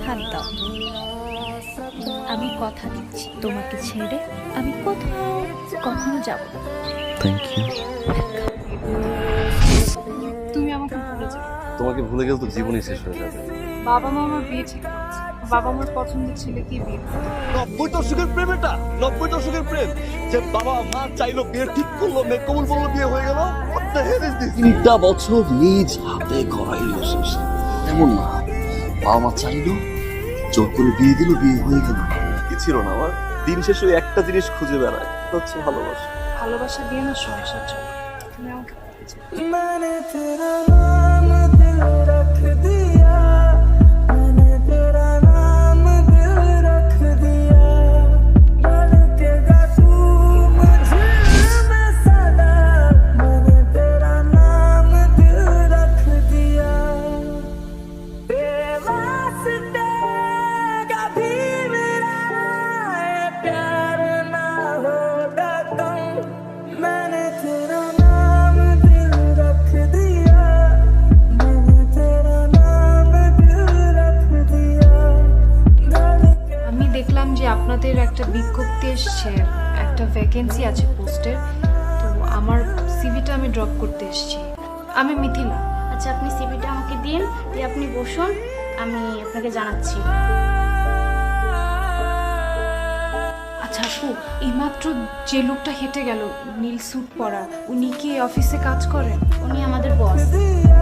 হাত দাও। আমি কথা দিচ্ছি তোমাকে ছেড়ে আমি কোথাও কখনো যাব না। Thank you. তুমি আমাকে ভুলে যাও। তোমাকে ভুলে গেলে তো জীবনই শেষ হয়ে যাবে। বাবা মা আমার বিয়ে ঠিক করেছে, বাবা আমার পছন্দের ছেলেকে বিয়ে করবে। 90 দশকের প্রেম এটা, 90 দশকের প্রেম, যে বাবা মা চাইলো বিয়ে ঠিক করলো, মেয়ে কবুল বললো, বিয়ে হয়ে গেল। What the hell is this? 3টা বছর নিজ হাতে করা রিলেশনশিপ, এমন না বাবা মা চাইলো, জোর করে বিয়ে দিল, বিয়ে হয়ে গেল। কি ছিল না আমার, দিন শেষে ওই একটা জিনিস খুঁজে বেড়ায়, সেটা হচ্ছে ভালোবাসা। ভালোবাসা দিয়ে না সংসার চলে। তুমি আমাকে ভুলে যাও। मैंने तेरा नाम दिल रख दिया, मैंने तेरा नाम दिल रख दिया, धड़केगा तू मुझे में सदा, मैंने तेरा नाम दिल रख दिया, बेवास्ते कभी मेरा ये प्यार ना होगा तुम, मैंने तेरा नाम दिल रख दिया, मैंने तेरा नाम दिल रख दिया, আমি দেখলাম যে আপনাদের একটা বিজ্ঞপ্তি এসছে, একটা ভ্যাকেন্সি আছে পোস্টের, তো আমার সিভিটা আমি ড্রপ করতে এসেছি। আমি মিথিলা। আচ্ছা, আপনি সিভিটা আমাকে দিন, দিয়ে আপনি বসুন, আমি আপনাকে জানাচ্ছি। আচ্ছা আপু, এইমাত্র যে লোকটা হেঁটে গেল নীল স্যুট পরা, উনি কি এই অফিসে কাজ করেন? উনি আমাদের বস। दिया।